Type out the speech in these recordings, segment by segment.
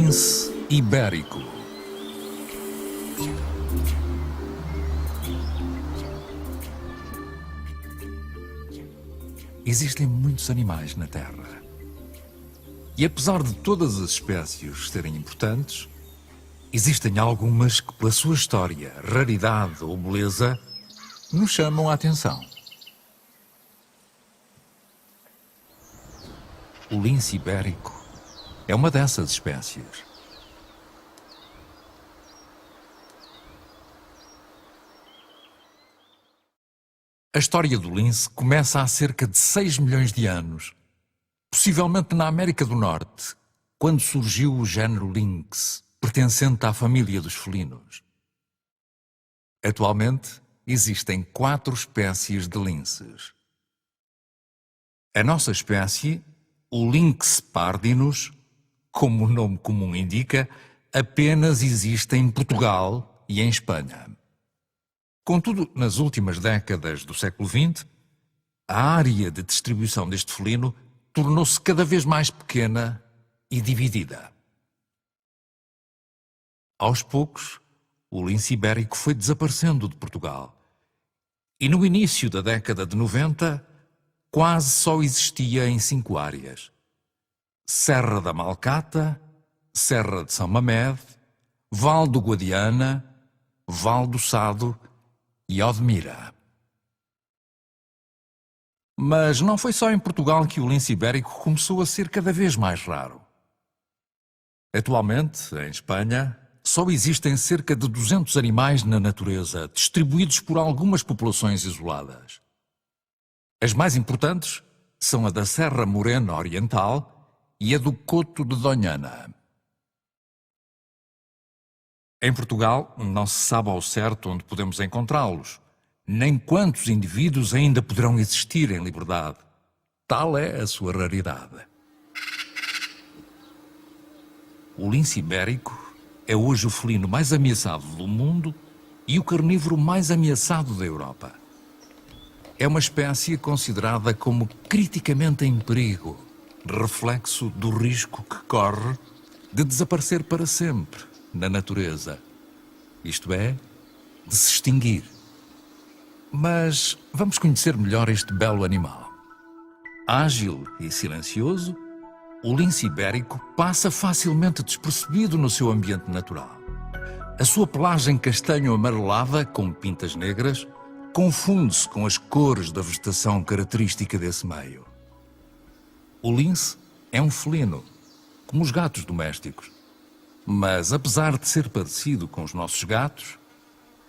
lince ibérico. Existem muitos animais na Terra. E apesar de todas as espécies serem importantes, existem algumas que, pela sua história, raridade ou beleza, nos chamam a atenção. O lince ibérico é uma dessas espécies. A história do lince começa há cerca de 6 milhões de anos, possivelmente na América do Norte, quando surgiu o género Lynx, pertencente à família dos felinos. Atualmente, existem 4 espécies de linces. A nossa espécie, o Lynx pardinus, como o nome comum indica, apenas existe em Portugal e em Espanha. Contudo, nas últimas décadas do século XX, a área de distribuição deste felino tornou-se cada vez mais pequena e dividida. Aos poucos, o lince ibérico foi desaparecendo de Portugal. E no início da década de 90, quase só existia em 5 áreas: Serra da Malcata, Serra de São Mamede, Val do Guadiana, Val do Sado e Odmira. Mas não foi só em Portugal que o lince ibérico começou a ser cada vez mais raro. Atualmente, em Espanha, só existem cerca de 200 animais na natureza, distribuídos por algumas populações isoladas. As mais importantes são a da Serra Morena Oriental e a do Coto de Doñana. Em Portugal, não se sabe ao certo onde podemos encontrá-los, nem quantos indivíduos ainda poderão existir em liberdade. Tal é a sua raridade. O lince ibérico é hoje o felino mais ameaçado do mundo e o carnívoro mais ameaçado da Europa. É uma espécie considerada como criticamente em perigo, reflexo do risco que corre de desaparecer para sempre na natureza, isto é, de se extinguir. Mas vamos conhecer melhor este belo animal. Ágil e silencioso, o lince ibérico passa facilmente despercebido no seu ambiente natural. A sua pelagem castanho-amarelada, com pintas negras, confunde-se com as cores da vegetação característica desse meio. O lince é um felino, como os gatos domésticos. Mas, apesar de ser parecido com os nossos gatos,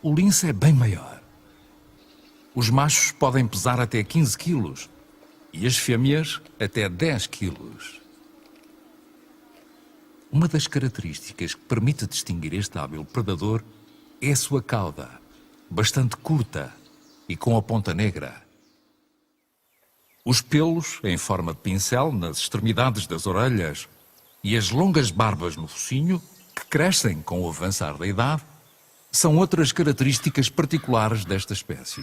o lince é bem maior. Os machos podem pesar até 15 quilos e as fêmeas até 10 quilos. Uma das características que permite distinguir este hábil predador é a sua cauda, bastante curta e com a ponta negra. Os pelos, em forma de pincel, nas extremidades das orelhas e as longas barbas no focinho, que crescem com o avançar da idade, são outras características particulares desta espécie.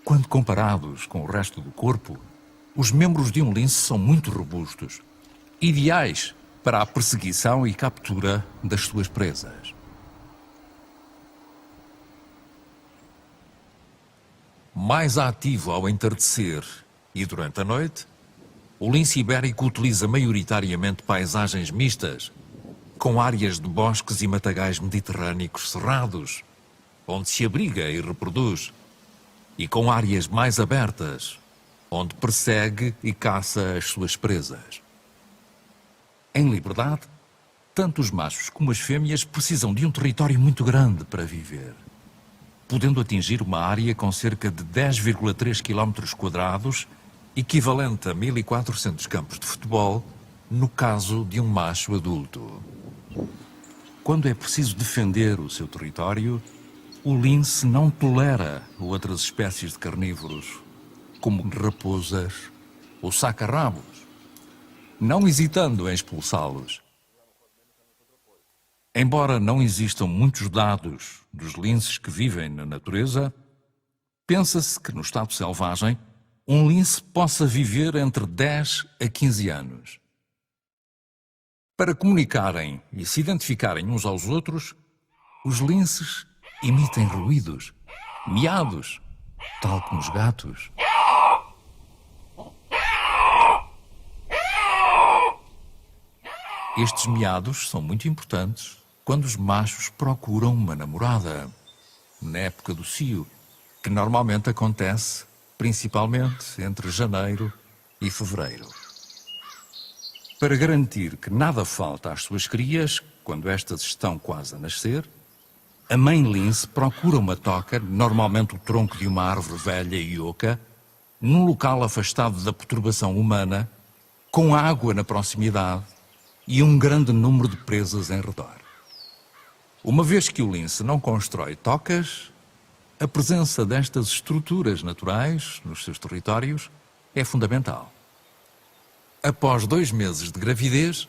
Quando comparados com o resto do corpo, os membros de um lince são muito robustos, ideais para a perseguição e captura das suas presas. Mais ativo ao entardecer e durante a noite, o lince ibérico utiliza maioritariamente paisagens mistas, com áreas de bosques e matagais mediterrâneos cerrados, onde se abriga e reproduz, e com áreas mais abertas, onde persegue e caça as suas presas. Em liberdade, tanto os machos como as fêmeas precisam de um território muito grande para viver, podendo atingir uma área com cerca de 10,3 km², equivalente a 1.400 campos de futebol, no caso de um macho adulto. Quando é preciso defender o seu território, o lince não tolera outras espécies de carnívoros, como raposas ou saca-rabos, não hesitando em expulsá-los. Embora não existam muitos dados dos linces que vivem na natureza, pensa-se que no estado selvagem um lince possa viver entre 10 a 15 anos. Para comunicarem e se identificarem uns aos outros, os linces emitem ruídos, miados, tal como os gatos. Estes miados são muito importantes quando os machos procuram uma namorada, na época do cio, que normalmente acontece principalmente entre janeiro e fevereiro. Para garantir que nada falta às suas crias, quando estas estão quase a nascer, a mãe lince procura uma toca, normalmente o tronco de uma árvore velha e oca, num local afastado da perturbação humana, com água na proximidade e um grande número de presas em redor. Uma vez que o lince não constrói tocas, a presença destas estruturas naturais nos seus territórios é fundamental. Após 2 meses de gravidez,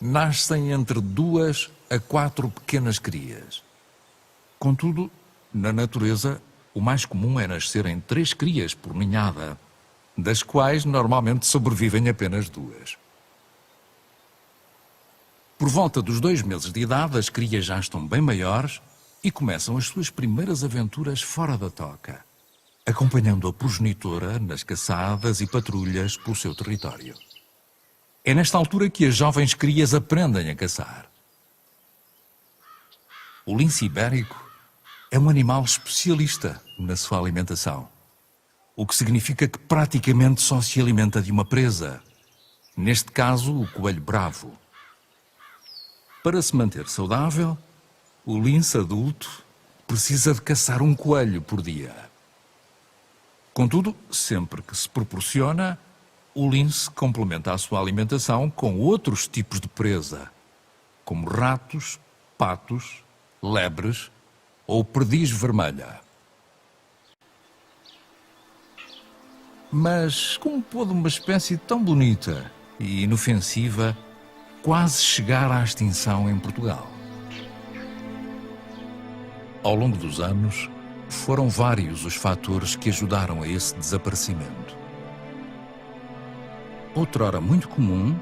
nascem entre 2 a 4 pequenas crias. Contudo, na natureza, o mais comum é nascerem 3 crias por ninhada, das quais normalmente sobrevivem apenas 2. Por volta dos 2 meses de idade, as crias já estão bem maiores e começam as suas primeiras aventuras fora da toca, acompanhando a progenitora nas caçadas e patrulhas pelo seu território. É nesta altura que as jovens crias aprendem a caçar. O lince ibérico é um animal especialista na sua alimentação, o que significa que praticamente só se alimenta de uma presa, neste caso o coelho bravo. Para se manter saudável, o lince adulto precisa de caçar um coelho por dia. Contudo, sempre que se proporciona, o lince complementa a sua alimentação com outros tipos de presa, como ratos, patos, lebres ou perdiz vermelha. Mas como pôde uma espécie tão bonita e inofensiva quase chegar à extinção em Portugal? Ao longo dos anos, foram vários os fatores que ajudaram a esse desaparecimento. Outrora muito comum,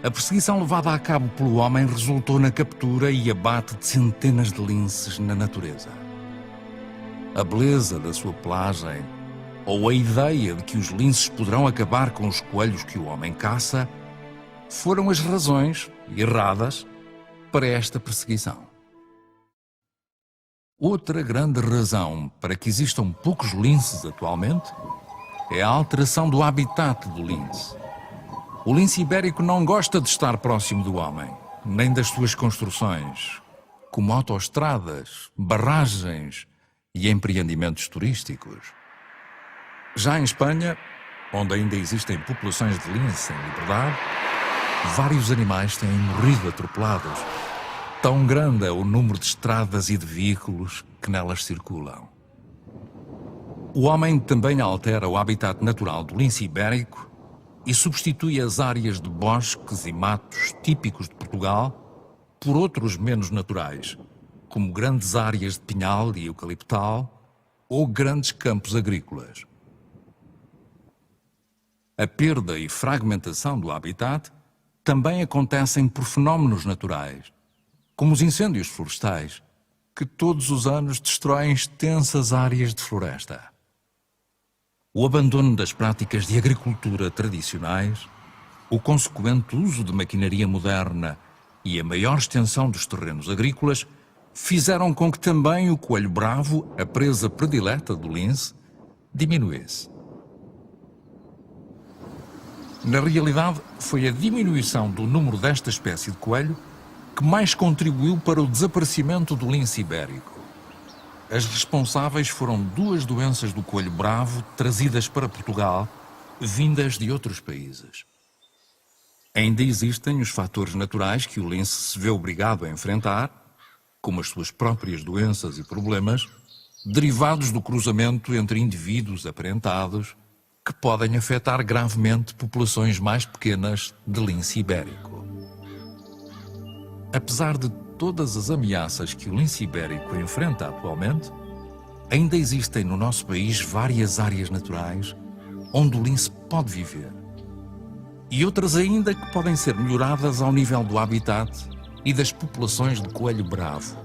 a perseguição levada a cabo pelo homem resultou na captura e abate de centenas de linces na natureza. A beleza da sua pelagem, ou a ideia de que os linces poderão acabar com os coelhos que o homem caça, foram as razões erradas para esta perseguição. Outra grande razão para que existam poucos linces atualmente é a alteração do habitat do lince. O lince ibérico não gosta de estar próximo do homem, nem das suas construções, como autoestradas, barragens e empreendimentos turísticos. Já em Espanha, onde ainda existem populações de lince em liberdade, vários animais têm morrido atropelados. Tão grande é o número de estradas e de veículos que nelas circulam. O homem também altera o habitat natural do lince ibérico e substitui as áreas de bosques e matos típicos de Portugal por outros menos naturais, como grandes áreas de pinhal e eucaliptal ou grandes campos agrícolas. A perda e fragmentação do habitat também acontecem por fenómenos naturais, como os incêndios florestais, que todos os anos destroem extensas áreas de floresta. O abandono das práticas de agricultura tradicionais, o consequente uso de maquinaria moderna e a maior extensão dos terrenos agrícolas fizeram com que também o coelho bravo, a presa predileta do lince, diminuísse. Na realidade, foi a diminuição do número desta espécie de coelho que mais contribuiu para o desaparecimento do lince ibérico. As responsáveis foram 2 doenças do coelho bravo trazidas para Portugal, vindas de outros países. Ainda existem os fatores naturais que o lince se vê obrigado a enfrentar, como as suas próprias doenças e problemas, derivados do cruzamento entre indivíduos aparentados, que podem afetar gravemente populações mais pequenas de lince ibérico. Apesar de todas as ameaças que o lince ibérico enfrenta atualmente, ainda existem no nosso país várias áreas naturais onde o lince pode viver. e outras ainda que podem ser melhoradas ao nível do habitat e das populações de coelho bravo.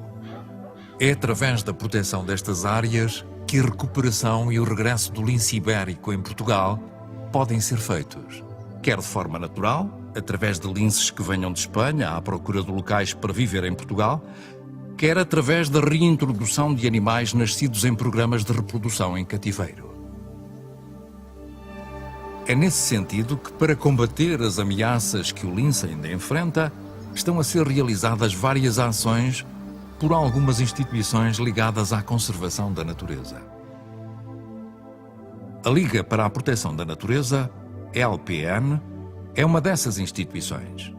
É através da proteção destas áreas que a recuperação e o regresso do lince ibérico em Portugal podem ser feitos, quer de forma natural, através de linces que venham de Espanha à procura de locais para viver em Portugal, quer através da reintrodução de animais nascidos em programas de reprodução em cativeiro. É nesse sentido que, para combater as ameaças que o lince ainda enfrenta, estão a ser realizadas várias ações por algumas instituições ligadas à conservação da natureza. A Liga para a Proteção da Natureza, LPN, é uma dessas instituições.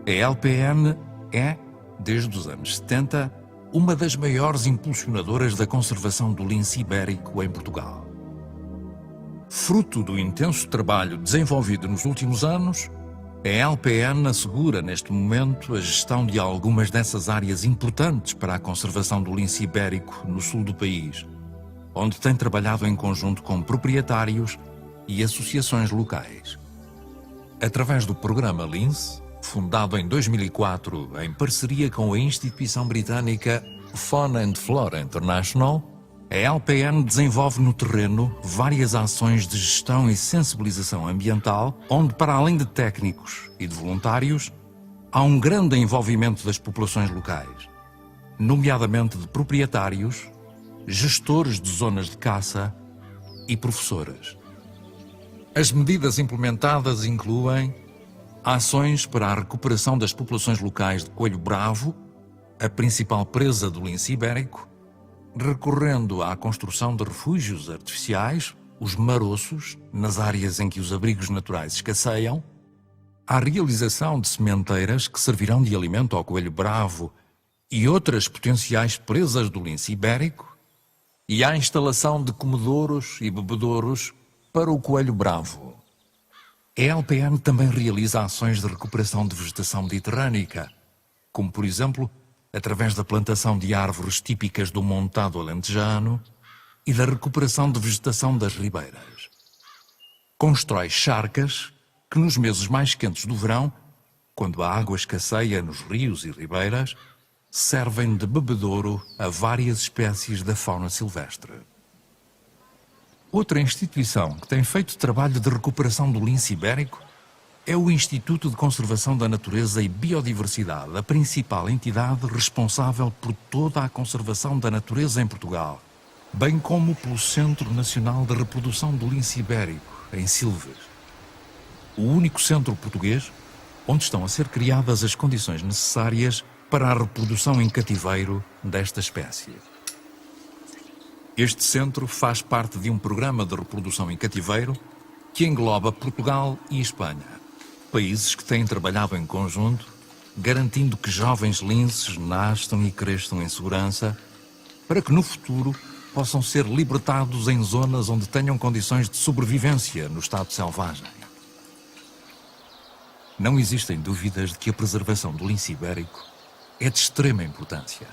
A LPN é, desde os anos 70, uma das maiores impulsionadoras da conservação do lince ibérico em Portugal. Fruto do intenso trabalho desenvolvido nos últimos anos, a LPN assegura neste momento a gestão de algumas dessas áreas importantes para a conservação do lince ibérico no sul do país, onde tem trabalhado em conjunto com proprietários e associações locais. Através do programa Lince, fundado em 2004 em parceria com a instituição britânica Fauna and Flora International, a LPN desenvolve no terreno várias ações de gestão e sensibilização ambiental, onde, para além de técnicos e de voluntários, há um grande envolvimento das populações locais, nomeadamente de proprietários, gestores de zonas de caça e professoras. As medidas implementadas incluem ações para a recuperação das populações locais de coelho bravo, a principal presa do lince ibérico, recorrendo à construção de refúgios artificiais, os maroços, nas áreas em que os abrigos naturais escasseiam, à realização de sementeiras que servirão de alimento ao coelho bravo e outras potenciais presas do lince ibérico, e à instalação de comedouros e bebedouros para o coelho bravo. A LPN também realiza ações de recuperação de vegetação mediterrânica, como, por exemplo, através da plantação de árvores típicas do montado alentejano e da recuperação de vegetação das ribeiras. Constrói charcas que, nos meses mais quentes do verão, quando a água escasseia nos rios e ribeiras, servem de bebedouro a várias espécies da fauna silvestre. Outra instituição que tem feito trabalho de recuperação do lince ibérico é o Instituto de Conservação da Natureza e Biodiversidade, a principal entidade responsável por toda a conservação da natureza em Portugal, bem como pelo Centro Nacional de Reprodução do Lince Ibérico, em Silves. O único centro português onde estão a ser criadas as condições necessárias para a reprodução em cativeiro desta espécie. Este centro faz parte de um programa de reprodução em cativeiro que engloba Portugal e Espanha, países que têm trabalhado em conjunto, garantindo que jovens linces nasçam e cresçam em segurança, para que no futuro possam ser libertados em zonas onde tenham condições de sobrevivência no estado selvagem. Não existem dúvidas de que a preservação do lince ibérico é de extrema importância.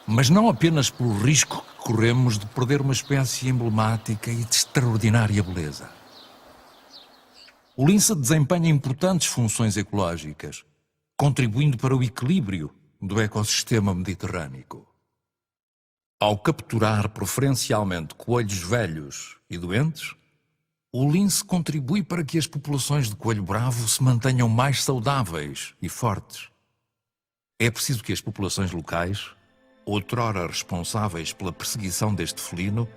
Mas não apenas pelo risco que corremos de perder uma espécie emblemática e de extraordinária beleza. O lince desempenha importantes funções ecológicas, contribuindo para o equilíbrio do ecossistema mediterrâneo. Ao capturar preferencialmente coelhos velhos e doentes, o lince contribui para que as populações de coelho bravo se mantenham mais saudáveis e fortes. É preciso que as populações locais, outrora responsáveis pela perseguição deste felino,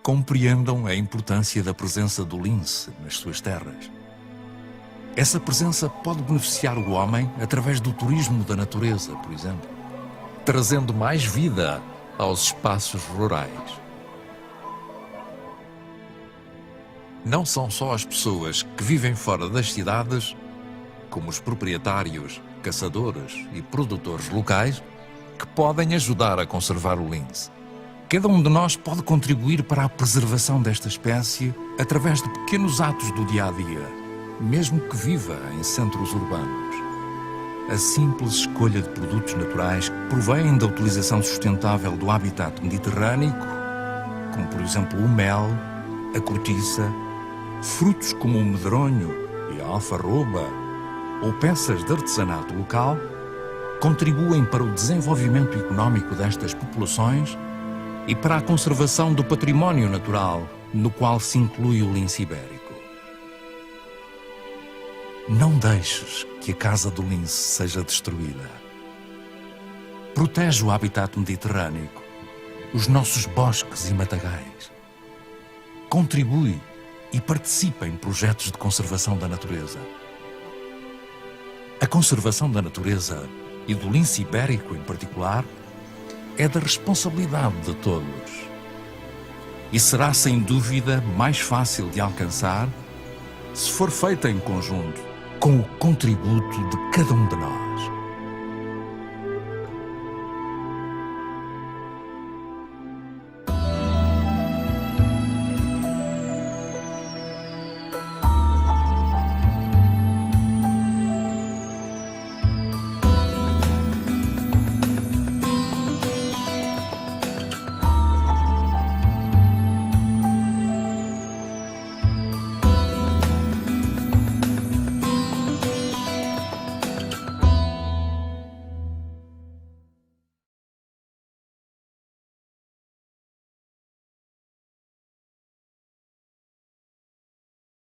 compreendam a importância da presença do lince nas suas terras. Essa presença pode beneficiar o homem através do turismo da natureza, por exemplo, trazendo mais vida aos espaços rurais. Não são só as pessoas que vivem fora das cidades, como os proprietários, caçadores e produtores locais, que podem ajudar a conservar o lince. Cada um de nós pode contribuir para a preservação desta espécie através de pequenos atos do dia-a-dia, mesmo que viva em centros urbanos. A simples escolha de produtos naturais que provêm da utilização sustentável do habitat mediterrâneo, como por exemplo o mel, a cortiça, frutos como o medronho e a alfarroba ou peças de artesanato local contribuem para o desenvolvimento económico destas populações e para a conservação do património natural, no qual se inclui o lince ibérico. Não deixes que a casa do lince seja destruída. Protege o habitat mediterrâneo, os nossos bosques e matagais. Contribui e participa em projetos de conservação da natureza. A conservação da natureza, e do lince ibérico em particular, é da responsabilidade de todos. E será sem dúvida mais fácil de alcançar se for feita em conjunto, com o contributo de cada um de nós.